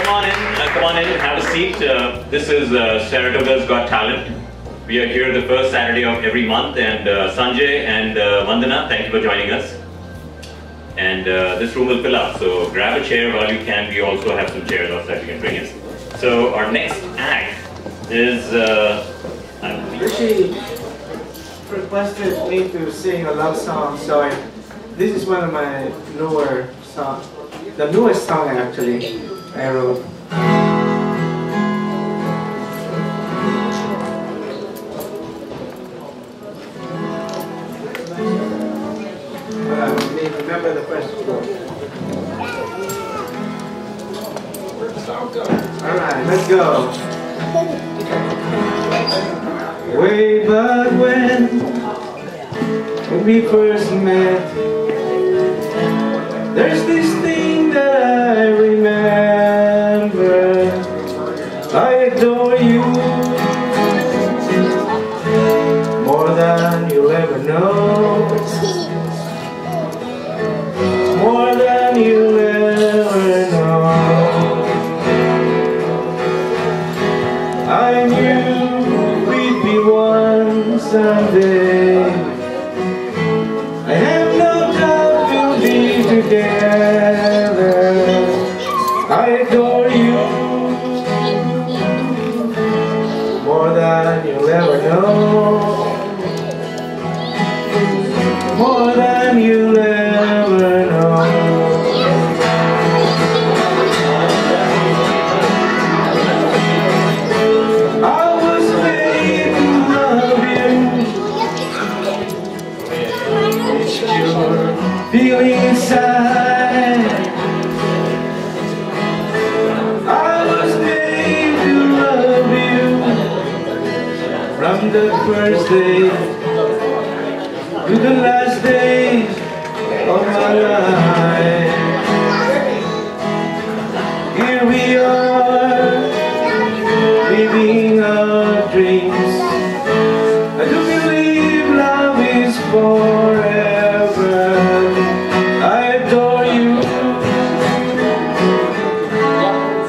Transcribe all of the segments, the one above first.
Come on in, have a seat. This is Saratoga's Got Talent. We are here the first Saturday of every month, and Sanjay and Vandana, thank you for joining us. And this room will fill up, so grab a chair while you can. We also have some chairs outside we can bring in. So our next act is... Rishi requested me to sing a love song, so this is one of my newer songs. The newest song actually I wrote. Remember the first stroke. Alright, let's go. Way back when we first met, there's this thing that I remember. I adore you more than you'll ever know, more than you'll ever know. I knew we'd be one someday. I have no doubt we'll be together. I adore you more than you'll ever know, more than you'll ever know. I was made to love you, feeling inside. I was made to love you from the first day to the last day of my life. Here we are, living our dreams. I do believe love is forever. I adore you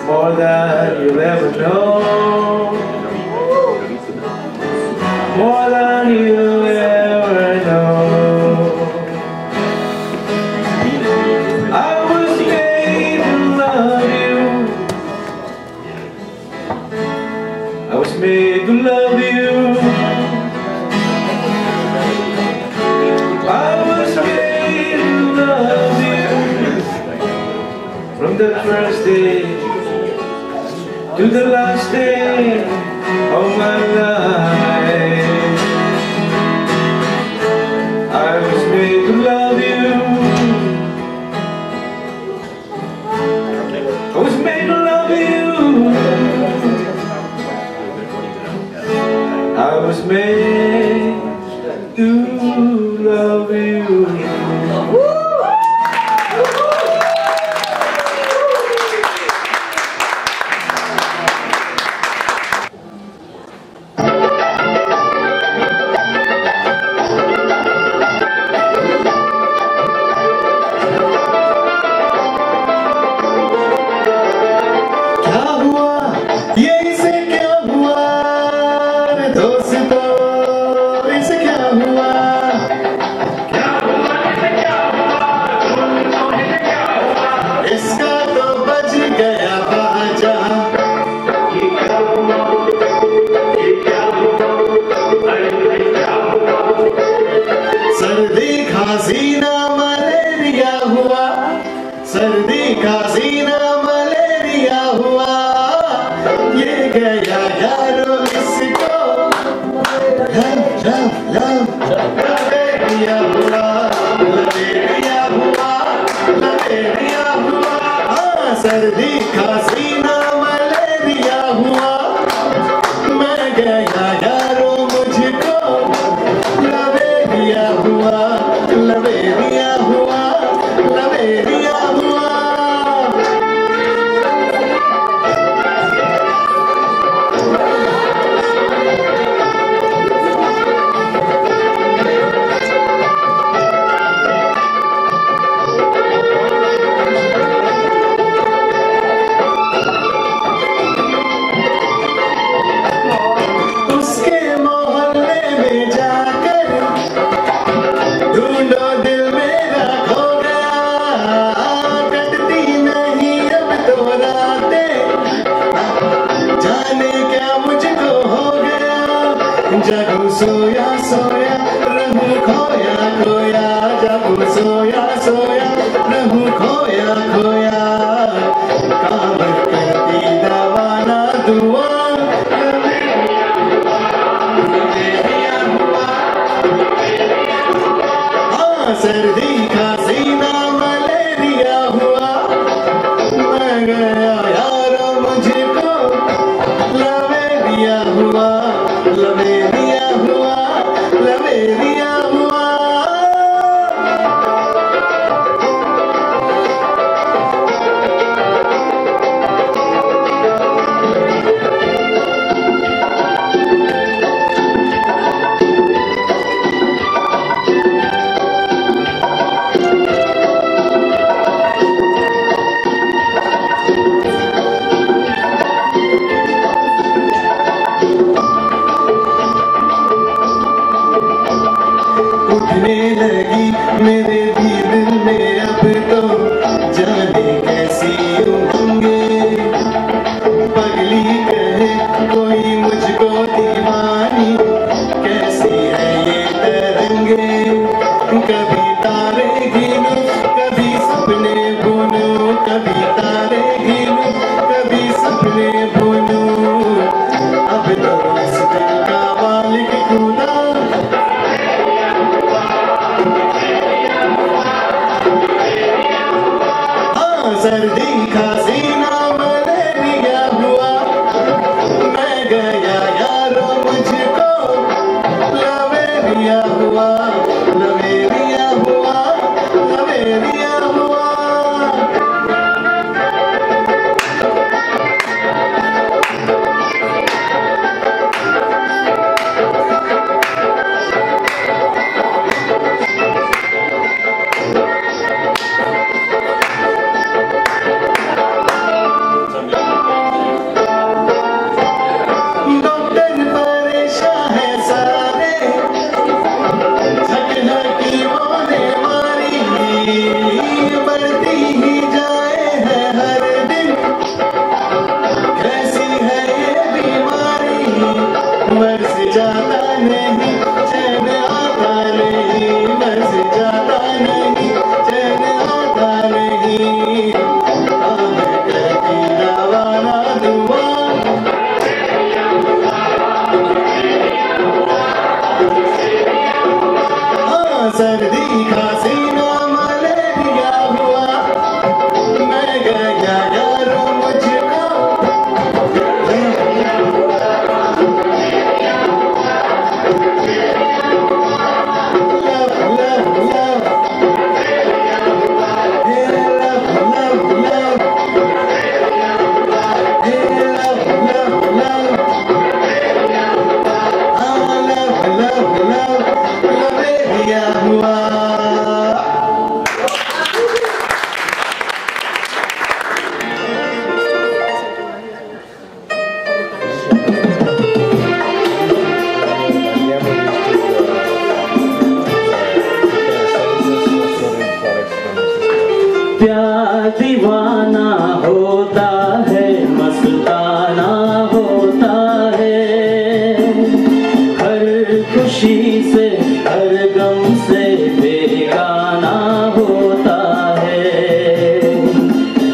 more than you'll ever know, more than you'll ever know. I was made to love you. I was made to love you. I was made to love you from the first day to the last day of my life. I was made to love you. I was made to love you. I was made to love you. सर्दी का सीना malaria हुआ, ये गया यारो इसको लवेरिया हुआ, लवेरिया हुआ, लवेरिया हुआ। हाँ, सर्दी का सीना मलेरिया हुआ, मैं गया यारो मुझको लवेरिया हुआ, लवेरिया हुआ, लवेरिया हुआ। सोया सोया रहूं खोया खोया, जब सोया सोया रहूं खोया खोया, काम करती दवा ना दुआ, हाँ सर्दी खांसी ना मलेरिया हुआ, मैं गया यारो मुझको लवेरिया हुआ, लवेरिया हुआ, लवेरिया हुआ। उठने लगी मेरे भी दिल में अब तो जाने कैसी उमंगे, पगली कहे कोई मुझको दीवानी, कैसी है ये तरंगे, कभी तारे गिनूं कभी सपने बुनूं, कभी तारे गिनूं कभी सपने बुनूं, अब तो इस दिल का मालिक खुदा, सर्दी खांसी ना मलेरिया हुआ, मैं गया यारो मुझको लवेरिया हुआ, लवेरिया हुआ, लवेरिया हुआ। सर्दी खांसी ना मलेरिया हुआ, मैं गया यारो मुझको प्यार दीवाना होता है, मस्ताना होता है, हर खुशी से हर गम से बेगाना होता है।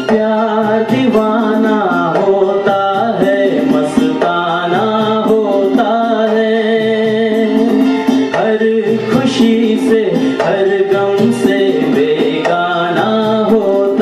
प्यार दीवाना होता है, मस्ताना होता है, हर खुशी से हर गम से बेगाना होता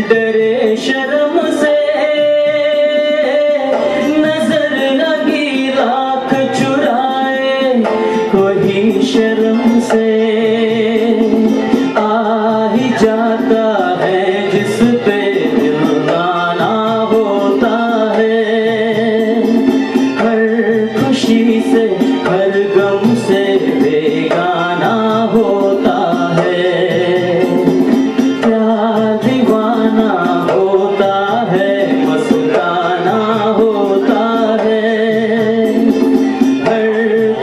डरे शर्म से नजर लगी लाख चुराए कोई शर्म से आ ही जाता है जिस पे दिल गाना होता है हर खुशी से हर गम से बेगाना होता है प्यार दीवाना होता है मस्ताना होता है हर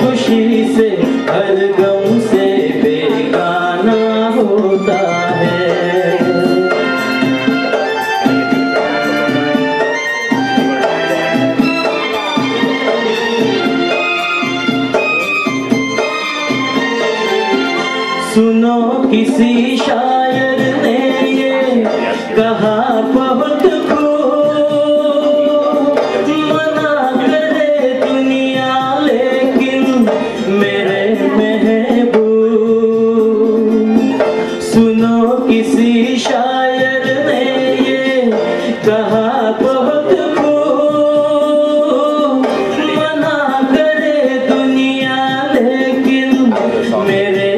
खुशी से हर गम से बेगाना होता है सुनो किसी शायर ने ये कहा बहुत खूब मना करे दुनिया लेकिन मेरे महबूब सुनो किसी शायर ने ये कहा बहुत खूब मना करे दुनिया लेकिन मेरे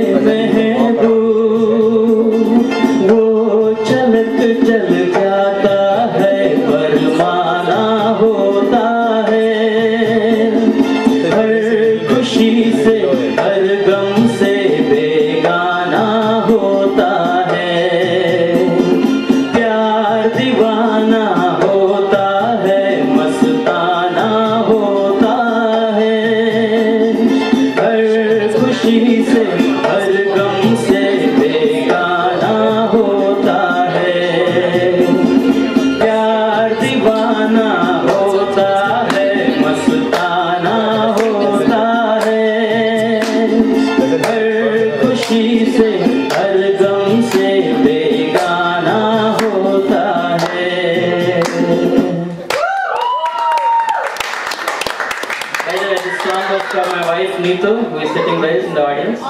चल जाता है पर माना होता है हर खुशी से हर गम से बेगाना होता है प्यार दीवाना होता है मस्ताना होता है हर खुशी से हर गम से बेगाना होता है प्यार दीवाना होता है मस्ताना होता है हर खुशी से हर गम से बेगाना होता है This song was from my wife Neetu, who is sitting right in the audience.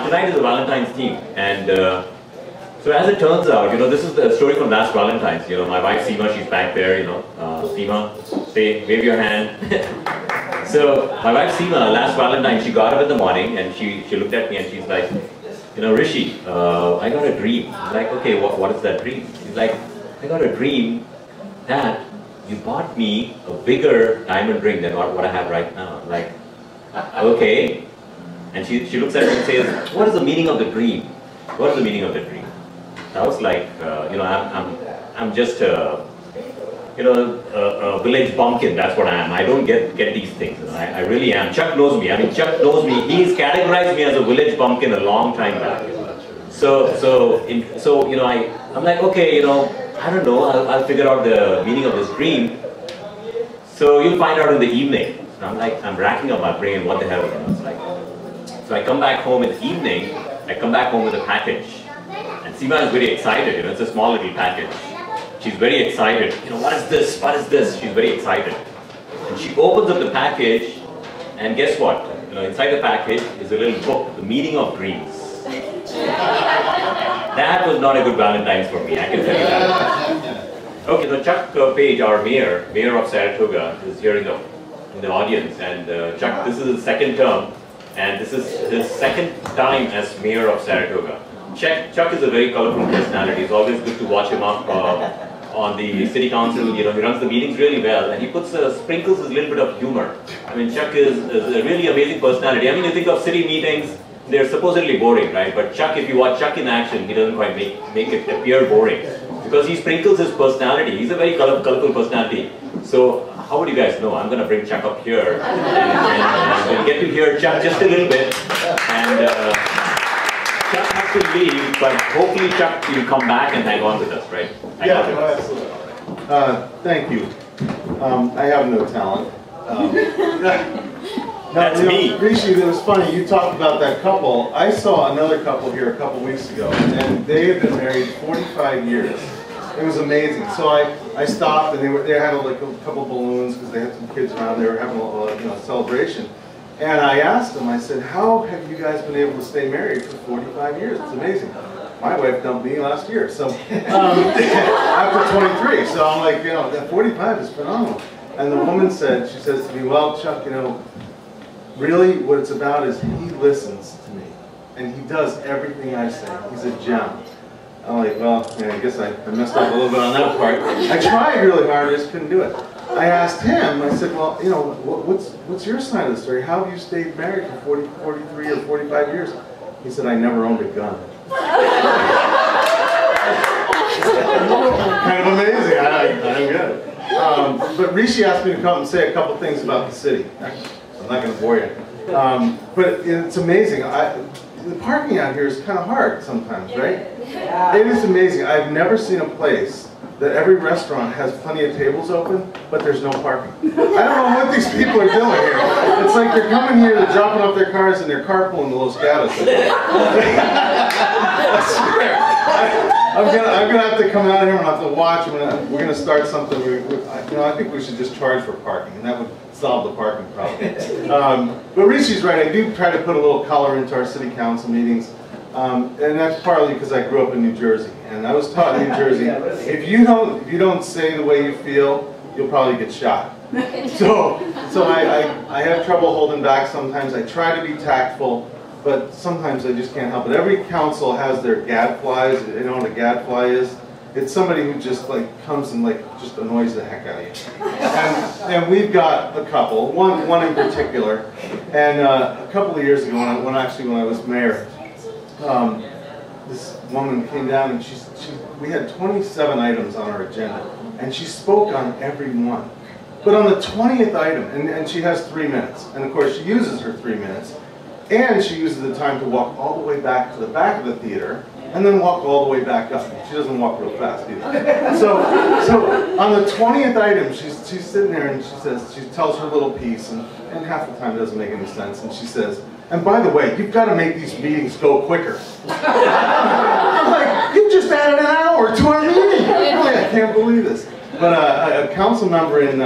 Tonight is the Valentine's theme, and so as it turns out, this is the story from last Valentine's. My wife Seema, she's back there. Seema, wave your hand. So my wife Seema, last Valentine, she got up in the morning and she looked at me and she's like, Rishi, I got a dream. I'm like, okay, what is that dream? She's like, I got a dream that you bought me a bigger diamond ring than what I have right now. I'm like, okay. And she looks at me and says, what is the meaning of the dream? What is the meaning of the dream? I was like, I'm just a village bumpkin. That's what I am. I don't get these things. I really am. Chuck knows me. I mean, Chuck knows me. He's categorized me as a village bumpkin a long time back. I'm like, okay, I don't know. I'll figure out the meaning of this dream. So you'll find out in the evening. I'm racking up my brain. What the hell? It's like, so I come back home in the evening. I come back home with a package, and Seema is very excited. It's a small little package. She's very excited. What is this? What is this? She's very excited. And she opens up the package, and guess what? Inside the package is a little book, The Meaning of Dreams. That was not a good Valentine's for me, I can tell you that. Okay, so Chuck Page, our mayor of Saratoga, is here in the audience. And Chuck, this is his second term, and this is his second time as mayor of Saratoga. Chuck is a very colorful personality. It's always good to watch him up on the city council. He runs the meetings really well, and he sprinkles a little bit of humor. I mean, Chuck is a really amazing personality. I mean, you think of city meetings, they're supposedly boring, right? But Chuck, if you watch Chuck in action, he doesn't quite make it appear boring, because he sprinkles his personality. He's a very colorful personality. So how would you guys know? I'm going to bring Chuck up here, and we'll get to hear Chuck just a little bit. And Chuck has to leave, but hopefully Chuck, you'll come back and hang on with us, right? Absolutely. Thank you. I have no talent. That's me. Rishi, it was funny, you talked about that couple. I saw another couple here a couple weeks ago, and they had been married 45 years. It was amazing. So I stopped, and they had like a couple balloons because they had some kids around. They were having a celebration. And I asked them, I said, how have you guys been able to stay married for 45 years? It's amazing. My wife dumped me last year, so after 23. So I'm like, that 45 is phenomenal. And the woman said, she says to me, well, Chuck, really what it's about is he listens to me. And he does everything I say. He's a gem. I'm like, well, I guess I messed up a little bit on that part. I tried really hard, I just couldn't do it. I asked him, I said, well, what's your side of the story? How have you stayed married for 43 or 45 years? He said, I never owned a gun. Kind of amazing. I'm good. But Rishi asked me to come and say a couple things about the city. I'm not going to bore you. But it's amazing. The parking out here is kind of hard sometimes, right? It is amazing. I've never seen a place that every restaurant has plenty of tables open, but there's no parking. I don't know what these people are doing here. It's like they're coming here, they're dropping off their cars, and they're carpooling to Los Gatos. I swear. I'm gonna have to come out here and have to watch. We're gonna start something. I think we should just charge for parking, and that would solve the parking problem. But Rishi's right. I do try to put a little color into our city council meetings. And that's partly because I grew up in New Jersey, and I was taught in New Jersey, if you don't say the way you feel, you'll probably get shot. So I have trouble holding back sometimes. I try to be tactful, but sometimes I just can't help it. Every council has their gadflies. You know what a gadfly is? It's somebody who just comes and just annoys the heck out of you. And we've got a couple, one in particular, and a couple of years ago when I was mayor. This woman came down and we had 27 items on our agenda, and she spoke on every one. But on the 20th item, and she has 3 minutes, and of course she uses her 3 minutes, and she uses the time to walk all the way back to the back of the theater, and then walk all the way back up. She doesn't walk real fast either. So on the 20th item, she's sitting there and she tells her little piece, and half the time it doesn't make any sense, and she says, and by the way, you've got to make these meetings go quicker. I'm like, you just added an hour to our meeting. Really, I can't believe this. But a council member in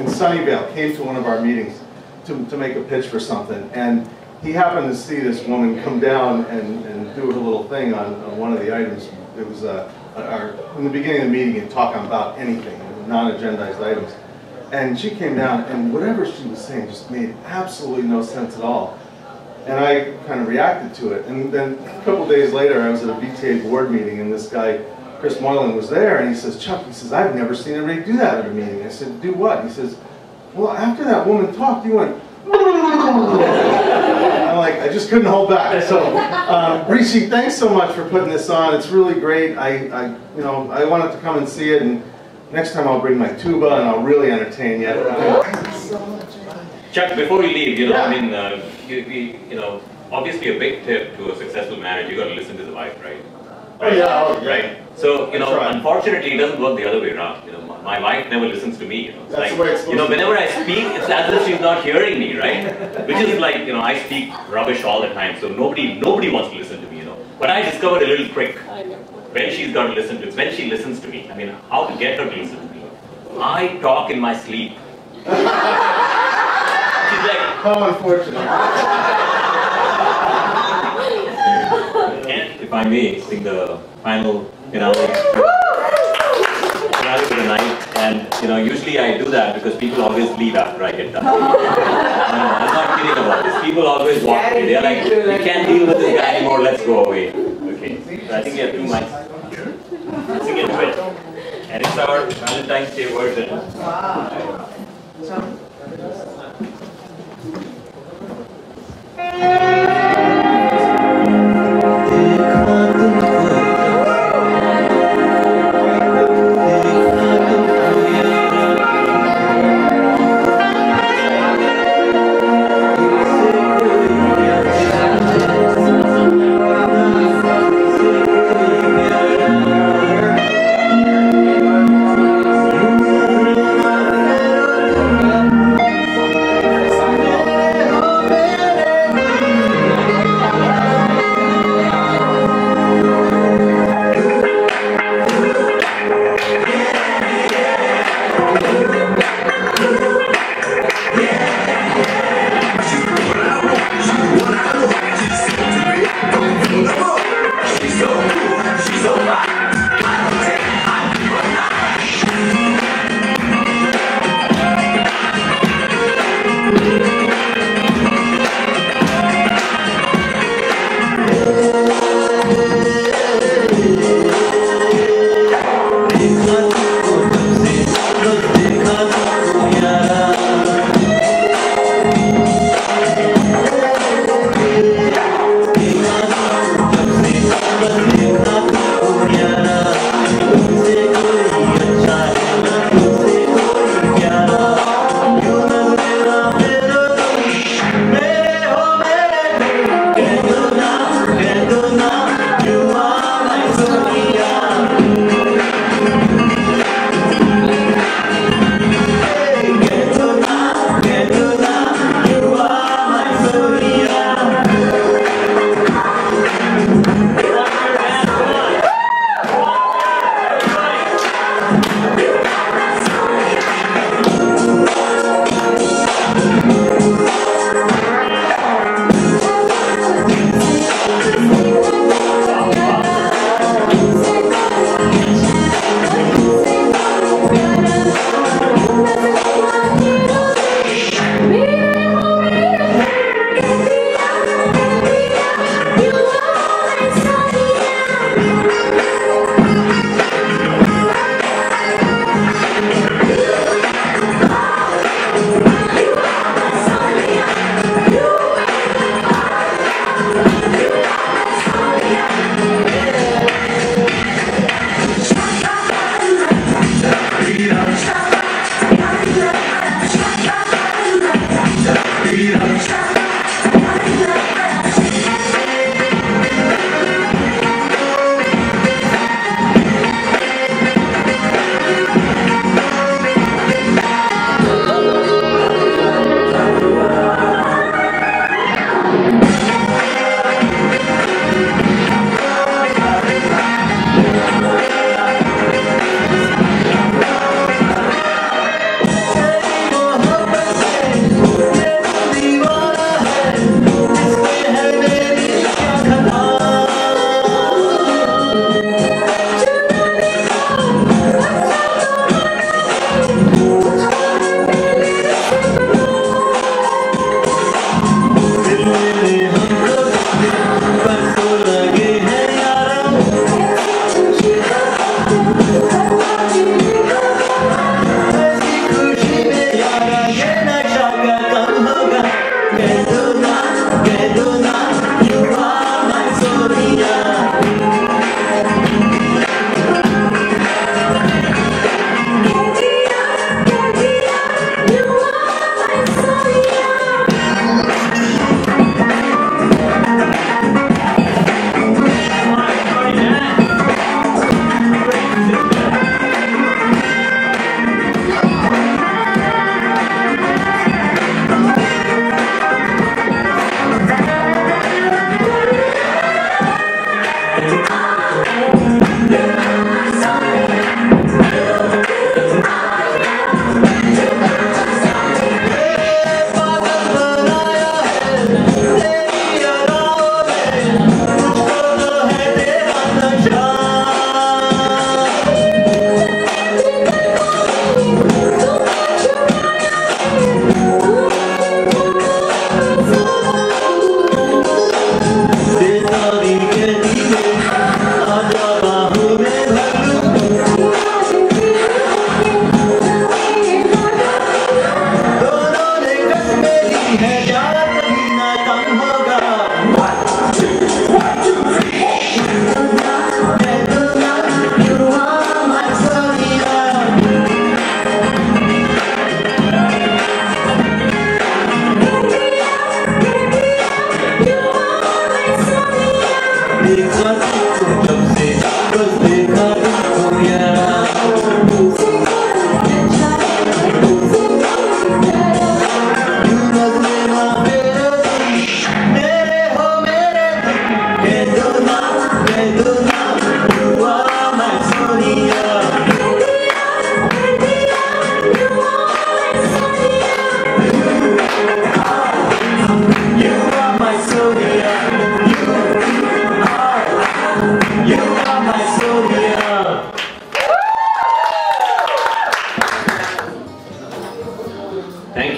Sunnyvale came to one of our meetings to make a pitch for something, and he happened to see this woman come down and do a little thing on one of the items. It was in the beginning of the meeting, and talk about anything, non-agendized items. And she came down, and whatever she was saying just made absolutely no sense at all. And I kind of reacted to it. And then a couple days later, I was at a VTA board meeting, and this guy, Chris Moylan, was there, and he says, Chuck, he says, I've never seen anybody do that at a meeting. I said, do what? He says, well, after that woman talked, you went, I'm like, I just couldn't hold back. So, Rishi, thanks so much for putting this on. It's really great. I wanted to come and see it, and Next time I'll bring my tuba and I'll really entertain you. Chuck, before we leave, I mean, obviously a big tip to a successful marriage, you got to listen to the wife, right? Right. So, unfortunately, it doesn't work the other way around. My wife never listens to me. It's That's like, the way it's supposed to be. whenever I speak, it's as if she's not hearing me, right? Which is like, I speak rubbish all the time, so nobody wants to listen to me, But I discovered a little trick. When she's got to listen to it, when she listens to me. I mean, how to get her to listen to me. I talk in my sleep. She's like, How unfortunate. and if I may, sing the final finale for the night. And usually I do that because people always leave after I get done. I'm not kidding about this. People always walk away. They're like, we can't deal with this guy anymore, let's go away. Okay, so I think we have 2 mics. Sing it to it. And it's our Valentine's Day version. Wow.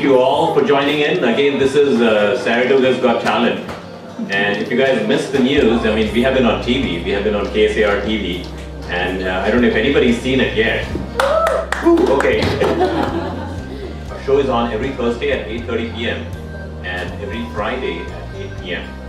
you all for joining in. Again, this is Saratoga's Got Talent. And if you guys missed the news, I mean, we have been on TV. We have been on KSAR TV. And I don't know if anybody's seen it yet. Okay. Our show is on every Thursday at 8:30 p.m. and every Friday at 8 p.m.